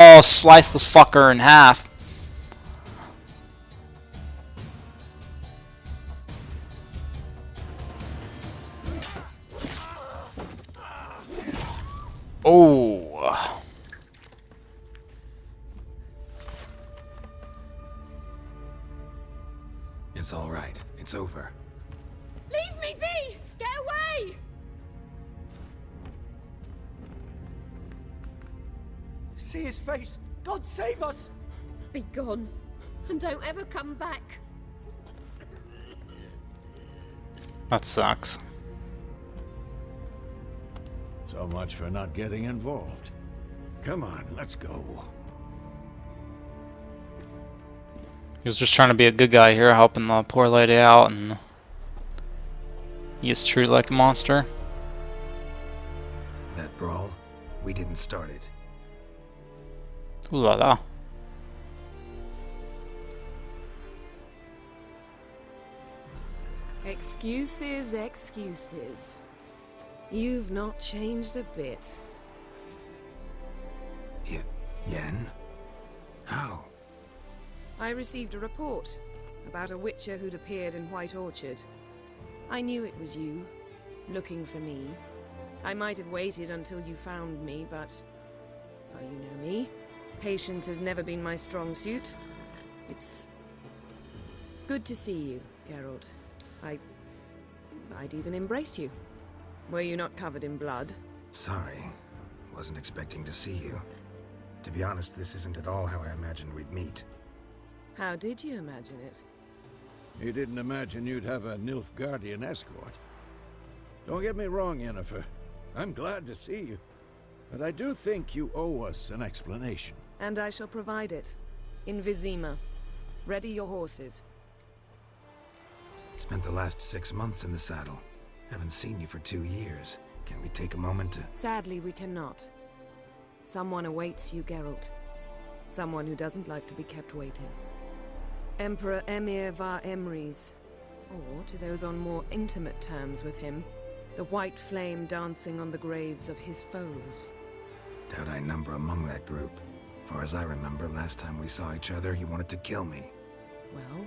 Oh, slice this fucker in half. Oh. It's all right. It's over. Leave me be! Get away! See his face! God save us! Be gone, and don't ever come back. That sucks. So much for not getting involved. Come on, let's go. He was just trying to be a good guy here, helping the poor lady out, and he is treated like a monster. That brawl, we didn't start it. Ooh la la. Excuses, excuses. You've not changed a bit. Yen? How? I received a report about a witcher who'd appeared in White Orchard. I knew it was you, looking for me. I might have waited until you found me, but... well, you know me. Patience has never been my strong suit. It's... good to see you, Geralt. I'd even embrace you. Were you not covered in blood? Sorry. Wasn't expecting to see you. To be honest, this isn't at all how I imagined we'd meet. How did you imagine it? You didn't imagine you'd have a Nilfgaardian escort. Don't get me wrong, Yennefer. I'm glad to see you. But I do think you owe us an explanation. And I shall provide it. In Vizima. Ready your horses. Spent the last 6 months in the saddle. Haven't seen you for 2 years. Can we take a moment to... Sadly, we cannot. Someone awaits you, Geralt. Someone who doesn't like to be kept waiting. Emperor Emir var Emrys. Or, to those on more intimate terms with him, the white flame dancing on the graves of his foes. Doubt I number among that group. Far as I remember, last time we saw each other, he wanted to kill me. Well,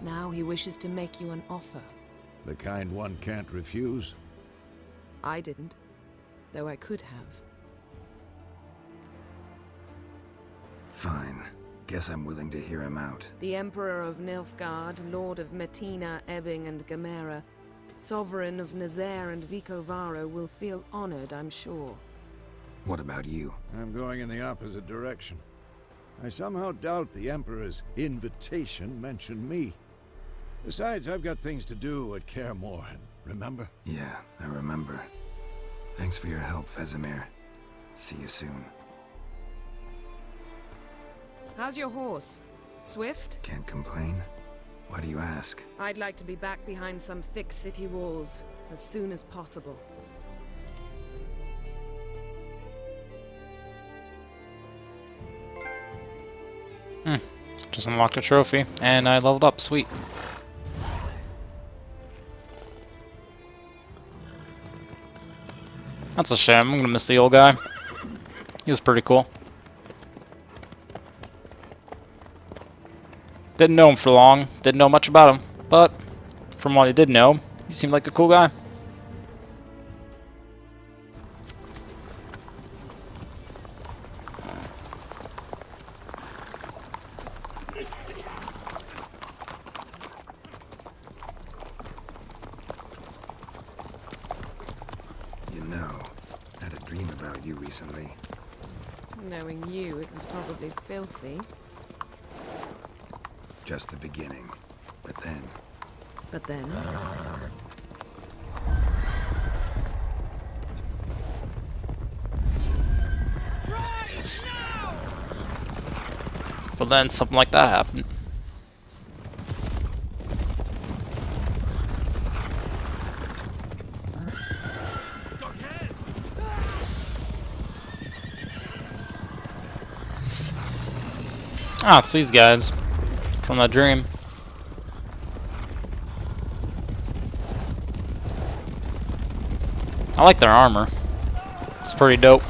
now he wishes to make you an offer. The kind one can't refuse. I didn't, though I could have. Fine. Guess I'm willing to hear him out. The Emperor of Nilfgaard, Lord of Metina, Ebbing and Gamera, Sovereign of Nazaire and Vicovaro will feel honored, I'm sure. What about you? I'm going in the opposite direction. I somehow doubt the Emperor's invitation mentioned me. Besides, I've got things to do at Kaer Morhen, remember? Yeah, I remember. Thanks for your help, Vesemir. See you soon. How's your horse? Swift? Can't complain. Why do you ask? I'd like to be back behind some thick city walls as soon as possible. Just unlocked a trophy, and I leveled up. Sweet. That's a shame. I'm gonna miss the old guy. He was pretty cool. Didn't know him for long. Didn't know much about him, but from what I did know, he seemed like a cool guy. You know, I had a dream about you recently. Knowing you, it was probably filthy. Just the beginning. But then... But then... But then something like that happened. Ah, it's these guys from the dream. I like their armor. It's pretty dope.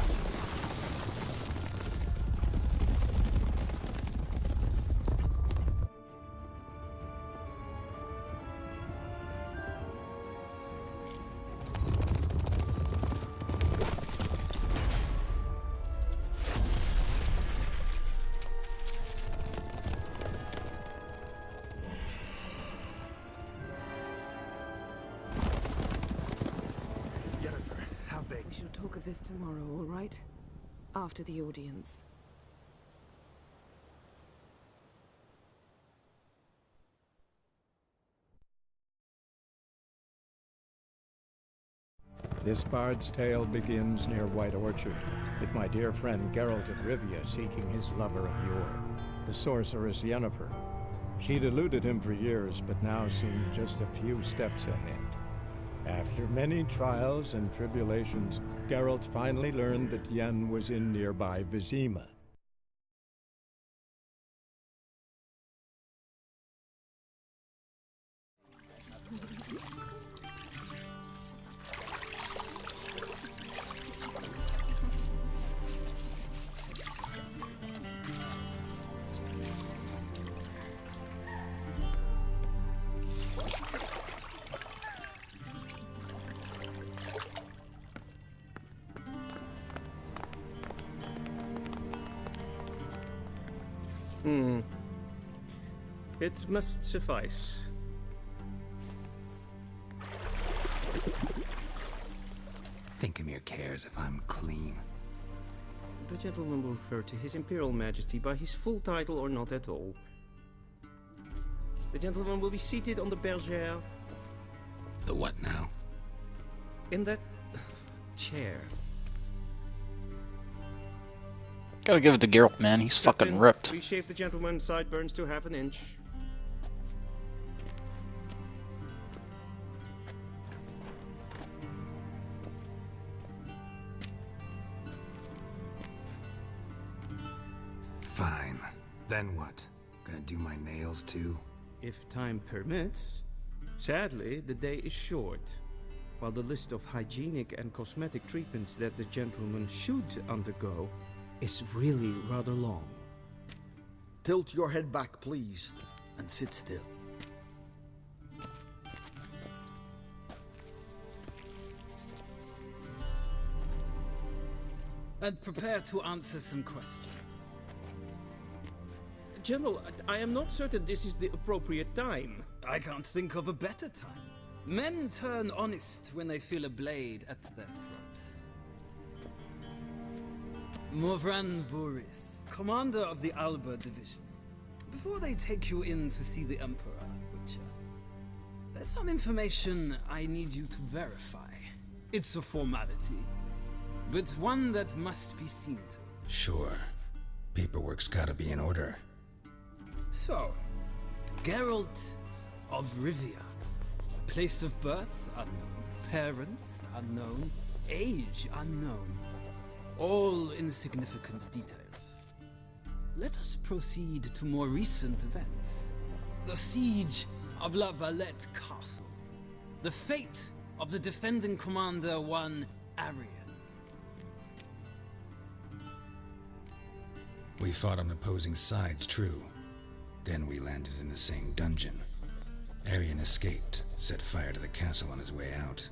We shall talk of this tomorrow, all right? After the audience. This bard's tale begins near White Orchard, with my dear friend Geralt of Rivia seeking his lover of yore, the sorceress Yennefer. She'd eluded him for years, but now seemed just a few steps ahead. After many trials and tribulations, Geralt finally learned that Yen was in nearby Vizima. It must suffice. Thinkamere cares if I'm clean. The gentleman will refer to His Imperial Majesty by his full title or not at all. The gentleman will be seated on the bergère. The what now? In that chair. Gotta give it to Geralt, man. He's fucking Captain, ripped. We shave the gentleman's sideburns to half an inch. Fine. Then what? Gonna do my nails too? If time permits. Sadly, the day is short. While the list of hygienic and cosmetic treatments that the gentleman should undergo is really rather long. Tilt your head back, please, and sit still. And prepare to answer some questions. General, I am not certain this is the appropriate time. I can't think of a better time. Men turn honest when they feel a blade at their throat. Morvran Voris, commander of the Alba Division. Before they take you in to see the Emperor, Witcher, there's some information I need you to verify. It's a formality, but one that must be seen to. Sure. Paperwork's gotta be in order. So, Geralt of Rivia. Place of birth unknown, parents unknown, age unknown. All insignificant details. Let us proceed to more recent events. The siege of La Valette Castle. The fate of the defending commander, one Arian. We fought on opposing sides, true. Then we landed in the same dungeon. Arian escaped, set fire to the castle on his way out.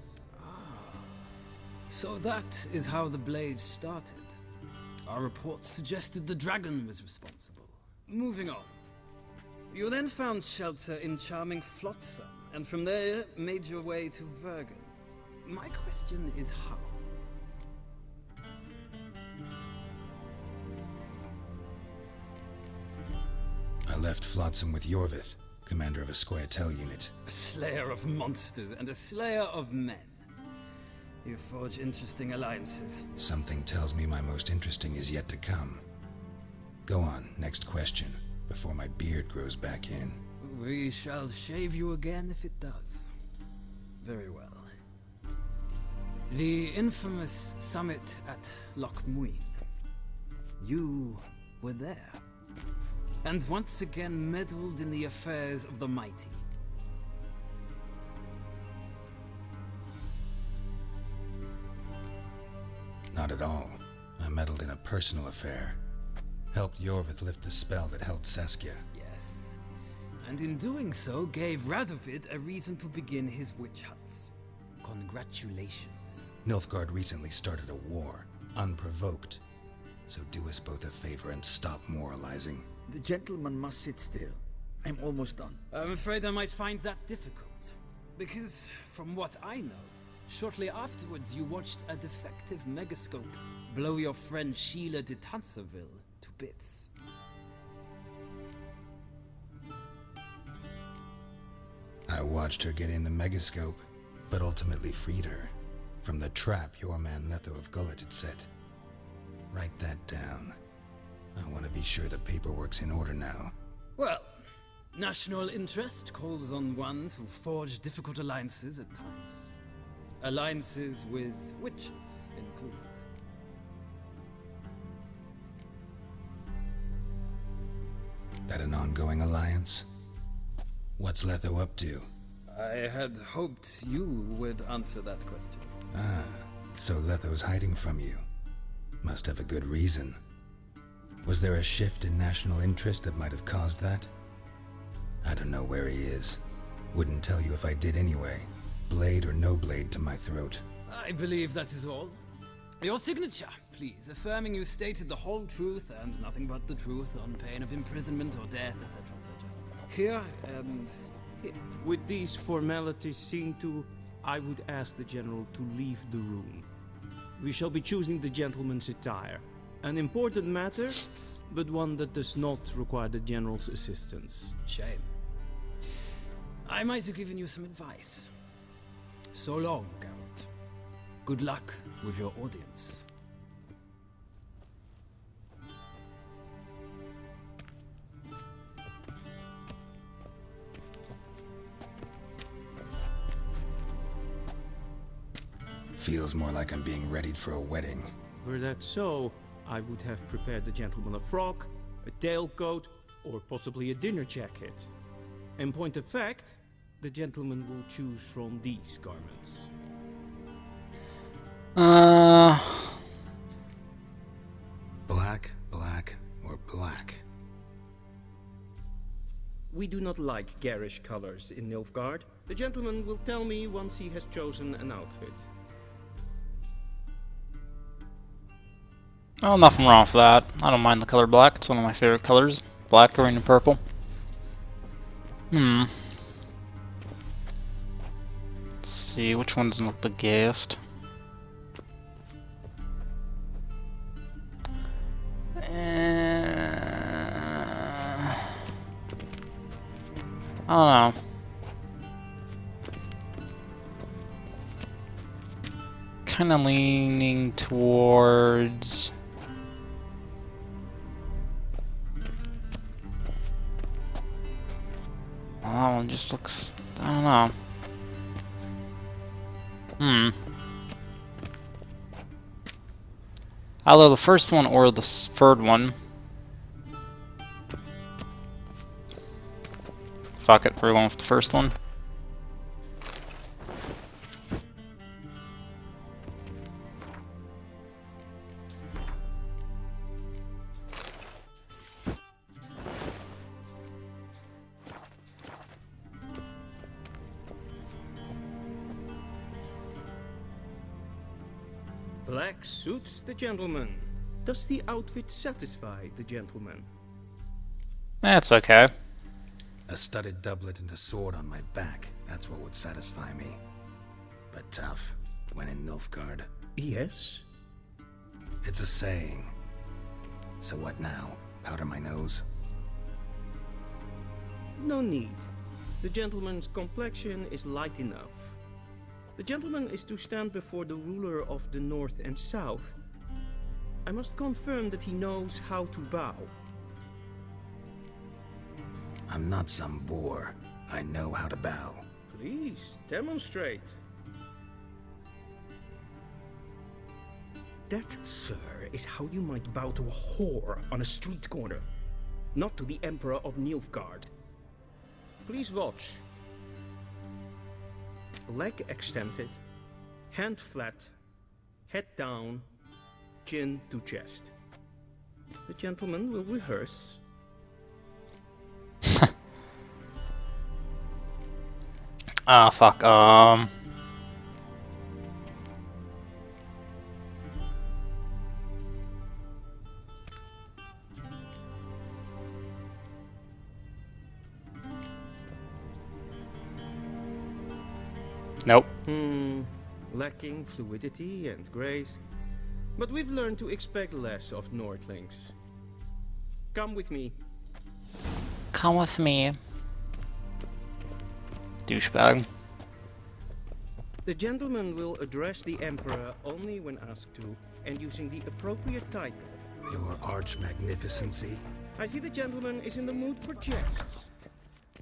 So that is how the blade started. Our reports suggested the dragon was responsible. Moving on. You then found shelter in charming Flotsam, and from there made your way to Vergen. My question is how? I left Flotsam with Yorvith, commander of a Scoia'tael unit. A slayer of monsters and a slayer of men. You forge interesting alliances. Something tells me my most interesting is yet to come. Go on, next question, before my beard grows back in. We shall shave you again if it does. Very well. The infamous summit at Loch Muin. You were there. And once again meddled in the affairs of the mighty. Not at all. I meddled in a personal affair. Helped Yorvith lift the spell that held Saskia. Yes. And in doing so, gave Radovid a reason to begin his witch hunts. Congratulations. Nilfgaard recently started a war, unprovoked. So do us both a favor and stop moralizing. The gentleman must sit still. I'm almost done. I'm afraid I might find that difficult. Because, from what I know, shortly afterwards you watched a defective megascope blow your friend Sheila de Tanserville to bits. I watched her get in the megascope, but ultimately freed her from the trap your man Letho of Gullet had set. Write that down. I want to be sure the paperwork's in order now. Well, national interest calls on one to forge difficult alliances at times. Alliances with witches included. That an ongoing alliance? What's Letho up to? I had hoped you would answer that question. Ah, so Letho's hiding from you. Must have a good reason. Was there a shift in national interest that might have caused that? I don't know where he is. Wouldn't tell you if I did anyway. Blade or no blade to my throat. I believe that is all. Your signature, please, affirming you stated the whole truth and nothing but the truth on pain of imprisonment or death, etc., etc. Here and here. With these formalities seen to, I would ask the General to leave the room. We shall be choosing the gentleman's attire. An important matter, but one that does not require the General's assistance. Shame. I might have given you some advice. So long, Geralt. Good luck with your audience. Feels more like I'm being readied for a wedding. Were that so, I would have prepared the gentleman a frock, a tailcoat, or possibly a dinner jacket. In point of fact, the gentleman will choose from these garments. Black, black, or black? We do not like garish colors in Nilfgaard. The gentleman will tell me once he has chosen an outfit. Oh, nothing wrong with that. I don't mind the color black. It's one of my favorite colors. Black, green, and purple. Let's see, which one doesn't look the gayest? I don't know. Kind of leaning towards... that one just looks... I don't know. Either the first one or the third one. Fuck it, we're going with the first one. Black suits the gentleman. Does the outfit satisfy the gentleman? That's okay. A studded doublet and a sword on my back. That's what would satisfy me. But tough, when in Nilfgaard. Yes? It's a saying. So what now? Powder my nose? No need. The gentleman's complexion is light enough. The gentleman is to stand before the ruler of the North and South. I must confirm that he knows how to bow. I'm not some boor. I know how to bow. Please, demonstrate. That, sir, is how you might bow to a whore on a street corner, not to the Emperor of Nilfgaard. Please watch. Leg extended, hand flat, head down, chin to chest. The gentleman will rehearse. Ah, fuck. Nope. Lacking fluidity and grace. But we've learned to expect less of Nordlings. Come with me. Come with me. Douchebag. The gentleman will address the Emperor only when asked to, and using the appropriate title. Your arch-magnificency. I see the gentleman is in the mood for jests.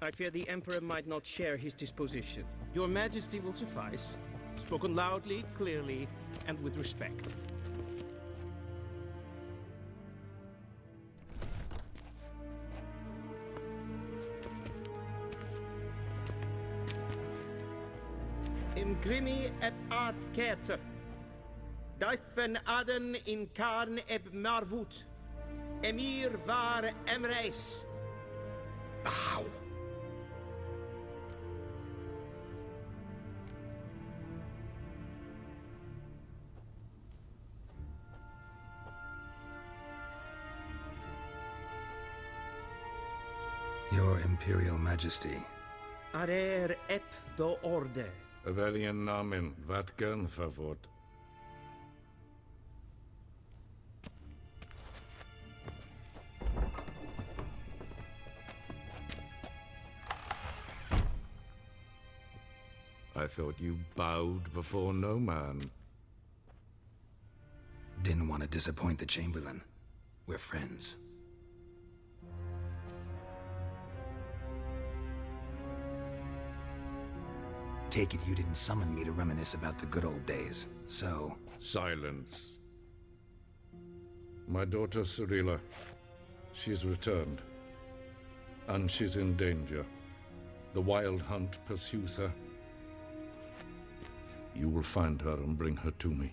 I fear the Emperor might not share his disposition. Your Majesty will suffice. Spoken loudly, clearly, and with respect. Imgrimi et art ketzer. Daifen aden in karn eb marvut. Emir var emreis. Bow. Your Imperial Majesty. Arer ep the orde. Welchen Namen, wat gern verwort? I thought you bowed before no man. Didn't want to disappoint the Chamberlain. We're friends. Take it you didn't summon me to reminisce about the good old days, so... Silence. My daughter Cyrilla, she's returned. And she's in danger. The Wild Hunt pursues her. You will find her and bring her to me.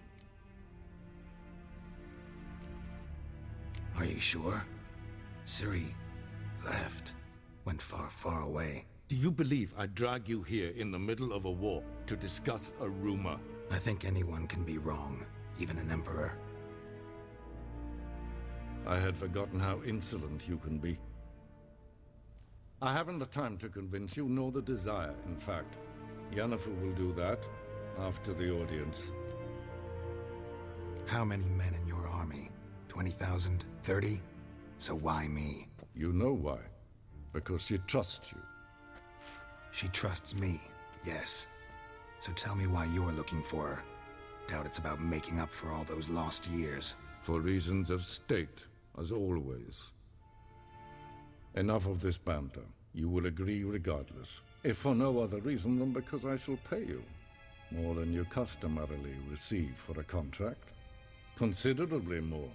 Are you sure? Ciri left. Went far, far away. Do you believe I drag you here in the middle of a war to discuss a rumor? I think anyone can be wrong, even an emperor. I had forgotten how insolent you can be. I haven't the time to convince you, nor the desire, in fact. Yennefer will do that after the audience. How many men in your army? 20,000? 30? So why me? You know why. Because she trusts you. She trusts me, yes. So tell me why you're looking for her. Doubt it's about making up for all those lost years. For reasons of state, as always. Enough of this banter. You will agree regardless. If for no other reason than because I shall pay you. More than you customarily receive for a contract. Considerably more.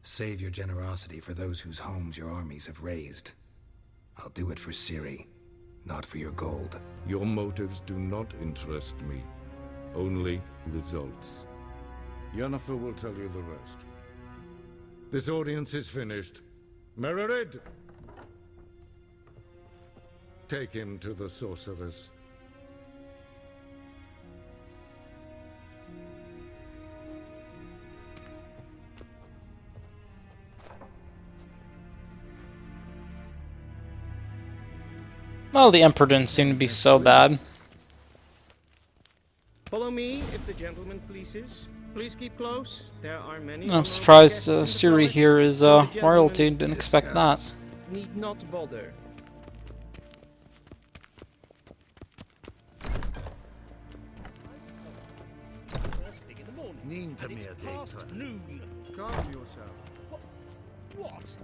Save your generosity for those whose homes your armies have razed. I'll do it for Ciri, not for your gold. Your motives do not interest me. Only results. Yennefer will tell you the rest. This audience is finished. Mererid! Take him to the sorceress. Well, the Emperor didn't seem to be so bad. Follow me, if the gentleman pleases. Please keep close. There are many. I'm surprised Ciri here is royalty. Didn't expect that. Need not bother. First thing in the morning. And it's past noon. Calm yourself. What?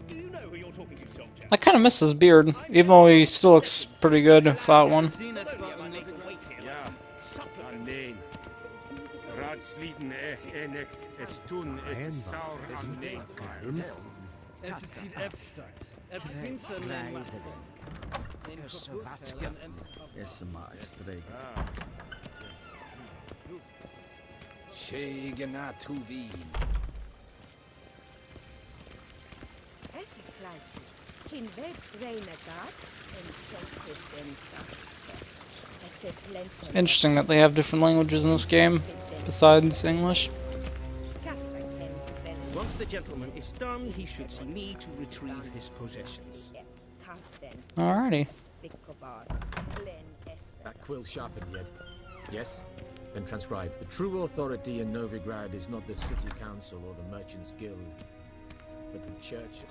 Do you know who you're talking to, soldier? I kind of miss his beard, even though he still looks pretty good without one. Interesting that they have different languages in this game, besides English. Once the gentleman is done, he should see me to retrieve his possessions. Alrighty. That quill sharpened yet? Yes? Then transcribe. The true authority in Novigrad is not the city council or the merchants guild, but the church.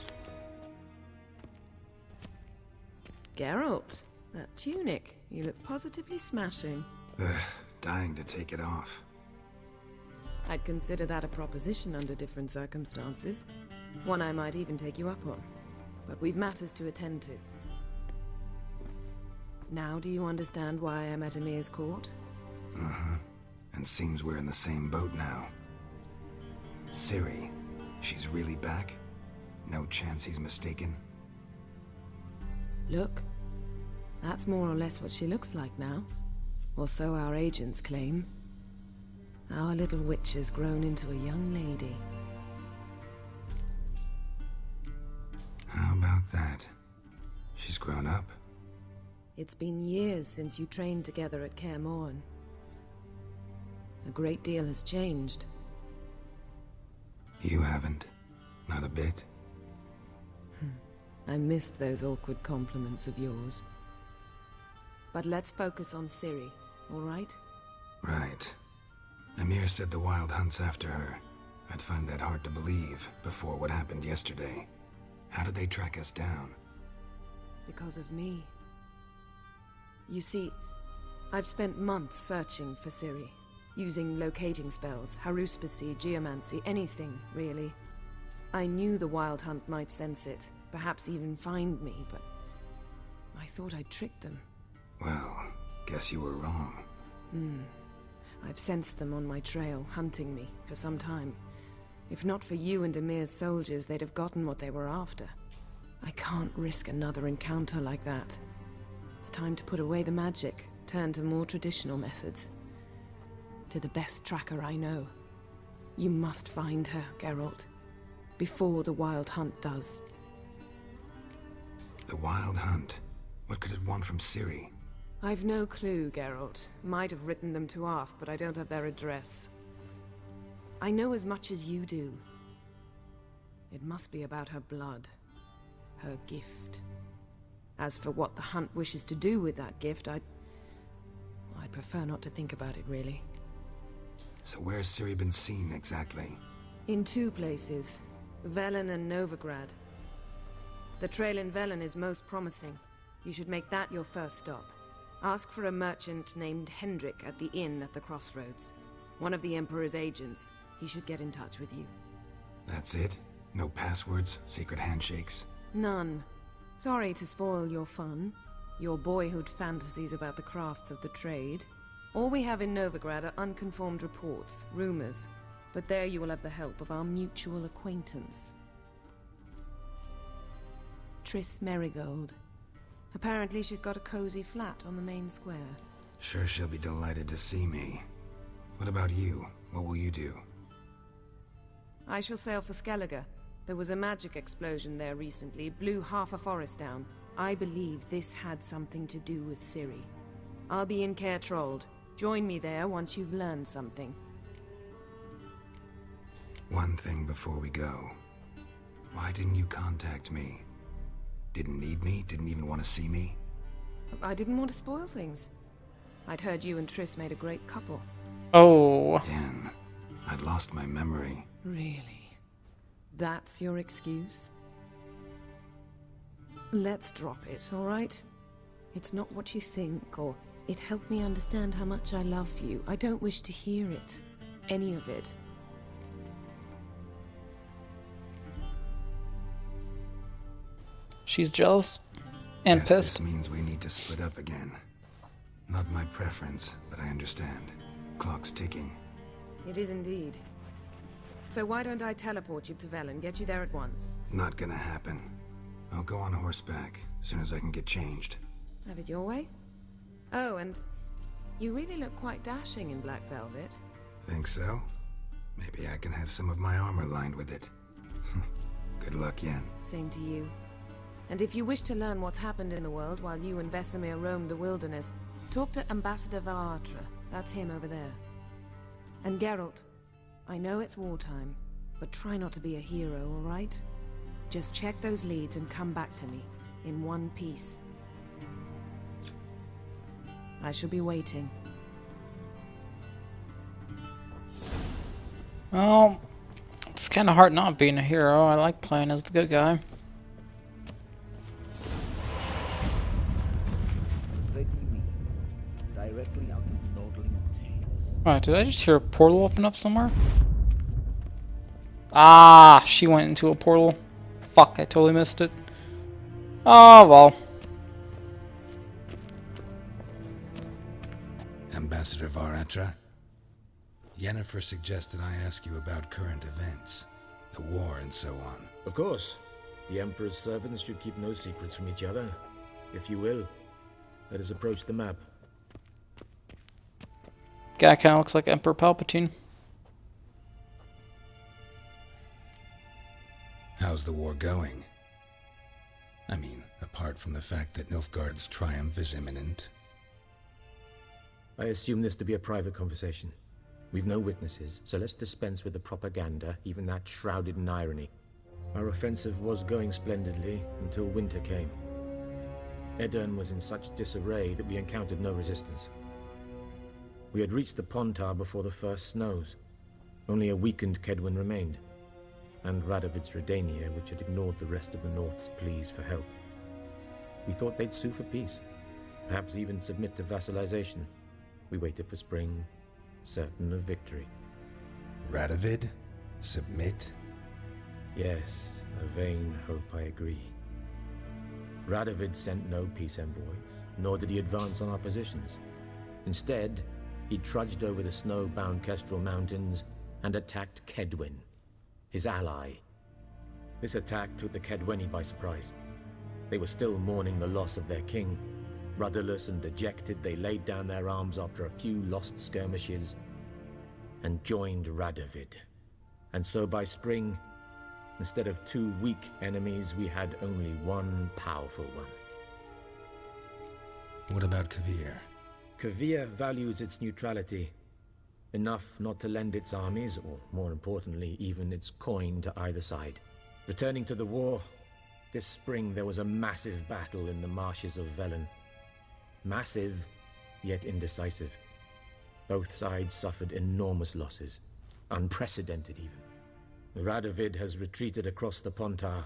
Geralt, that tunic. You look positively smashing. Ugh, dying to take it off. I'd consider that a proposition under different circumstances. One I might even take you up on. But we've matters to attend to. Now do you understand why I'm at Emir's court? Uh-huh. And seems we're in the same boat now. Ciri, she's really back? No chance he's mistaken? Look. That's more or less what she looks like now. Or so our agents claim. Our little witch has grown into a young lady. How about that? She's grown up? It's been years since you trained together at Kaer Morhen. A great deal has changed. You haven't. Not a bit. I missed those awkward compliments of yours. But let's focus on Ciri, all right? Right. Emir said the Wild Hunt's after her. I'd find that hard to believe before what happened yesterday. How did they track us down? Because of me. You see, I've spent months searching for Ciri, using locating spells, haruspicy, geomancy, anything, really. I knew the Wild Hunt might sense it, perhaps even find me, but I thought I'd tricked them. Well, guess you were wrong. I've sensed them on my trail, hunting me, for some time. If not for you and Emir's soldiers, they'd have gotten what they were after. I can't risk another encounter like that. It's time to put away the magic, turn to more traditional methods. To the best tracker I know. You must find her, Geralt. Before the Wild Hunt does. The Wild Hunt? What could it want from Ciri? I've no clue, Geralt. Might have written them to ask, but I don't have their address. I know as much as you do. It must be about her blood. Her gift. As for what the Hunt wishes to do with that gift, I'd prefer not to think about it, really. So where's Ciri been seen, exactly? In two places. Velen and Novigrad. The trail in Velen is most promising. You should make that your first stop. Ask for a merchant named Hendrik at the inn at the crossroads. One of the Emperor's agents. He should get in touch with you. That's it? No passwords? Secret handshakes? None. Sorry to spoil your fun. Your boyhood fantasies about the crafts of the trade. All we have in Novigrad are unconfirmed reports, rumors. But there you will have the help of our mutual acquaintance. Triss Merigold. Apparently she's got a cozy flat on the main square. Sure she'll be delighted to see me. What about you? What will you do? I shall sail for Skellige. There was a magic explosion there recently, blew half a forest down. I believe this had something to do with Ciri. I'll be in Caer Trold. Join me there once you've learned something. One thing before we go. Why didn't you contact me? Didn't need me? Didn't even want to see me? I didn't want to spoil things. I'd heard you and Triss made a great couple. Oh. Again, I'd lost my memory. Really? That's your excuse? Let's drop it, all right? It's not what you think, or it helped me understand how much I love you. I don't wish to hear it. Any of it. She's jealous and Guess pissed. This means we need to split up again. Not my preference, but I understand. Clock's ticking. It is indeed. So why don't I teleport you to Velen, get you there at once? Not gonna happen. I'll go on horseback, as soon as I can get changed. Have it your way? Oh, and you really look quite dashing in black velvet. Think so? Maybe I can have some of my armor lined with it. Good luck, Yen. Same to you. And if you wish to learn what's happened in the world while you and Vesemir roamed the wilderness, talk to Ambassador Varatra. That's him over there. And Geralt, I know it's wartime, but try not to be a hero, alright? Just check those leads and come back to me, in one piece. I shall be waiting. Well, it's kind of hard not being a hero. I like playing as the good guy. Directly out of Nordling Tales. Alright, did I just hear a portal open up somewhere? Ah, she went into a portal. Fuck, I totally missed it. Oh, well. Ambassador Varatra, Yennefer suggested I ask you about current events, the war and so on. Of course. The Emperor's servants should keep no secrets from each other. If you will, let us approach the map. Guy kind of looks like Emperor Palpatine. How's the war going? I mean, apart from the fact that Nilfgaard's triumph is imminent. I assume this to be a private conversation. We've no witnesses, so let's dispense with the propaganda, even that shrouded in irony. Our offensive was going splendidly until winter came. Edirne was in such disarray that we encountered no resistance. We had reached the Pontar before the first snows. Only a weakened Kedwin remained, and Radovid's Redania, which had ignored the rest of the North's pleas for help. We thought they'd sue for peace, perhaps even submit to vassalization. We waited for spring, certain of victory. Radovid? Submit? Yes, a vain hope, I agree. Radovid sent no peace envoys, nor did he advance on our positions. Instead, he trudged over the snow-bound Kestrel Mountains and attacked Kedwin, his ally. This attack took the Kedweni by surprise. They were still mourning the loss of their king. Rudderless and dejected, they laid down their arms after a few lost skirmishes and joined Radovid. And so by spring, instead of two weak enemies, we had only one powerful one. What about Kavir? Kavir values its neutrality, enough not to lend its armies, or more importantly, even its coin to either side. Returning to the war, this spring there was a massive battle in the marshes of Velen. Massive, yet indecisive. Both sides suffered enormous losses, unprecedented even. Radovid has retreated across the Pontar.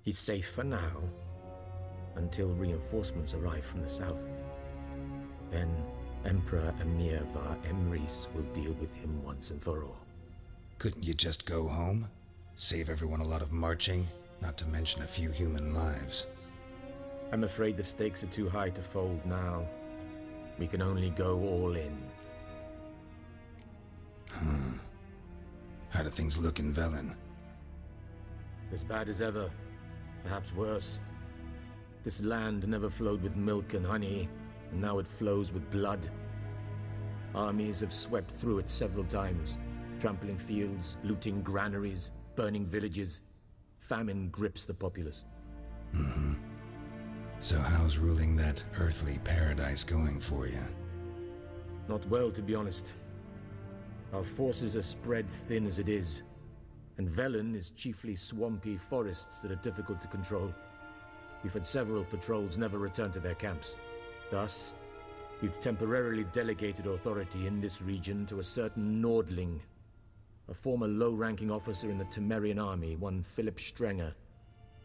He's safe for now, until reinforcements arrive from the south. Then Emperor Emir var Emrys will deal with him once and for all. Couldn't you just go home? Save everyone a lot of marching, not to mention a few human lives. I'm afraid the stakes are too high to fold now. We can only go all in. How do things look in Velen? As bad as ever, perhaps worse. This land never flowed with milk and honey, and now it flows with blood. Armies have swept through it several times, trampling fields, looting granaries, burning villages. Famine grips the populace. So how's ruling that earthly paradise going for you? Not well, to be honest. Our forces are spread thin as it is, and Velen is chiefly swampy forests that are difficult to control. We've had several patrols never return to their camps. Thus, we've temporarily delegated authority in this region to a certain Nordling, a former low-ranking officer in the Temerian army, one Philip Strenger,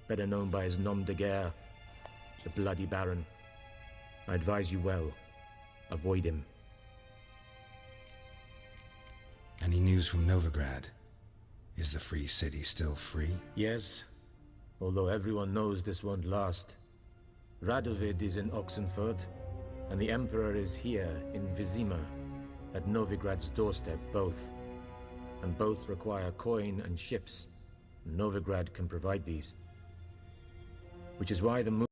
better known by his nom de guerre, the Bloody Baron. I advise you well. Avoid him. Any news from Novigrad? Is the free city still free? Yes, although everyone knows this won't last. Radovid is in Oxenfurt, and the Emperor is here in Vizima, at Novigrad's doorstep, both. And both require coin and ships. Novigrad can provide these. Which is why the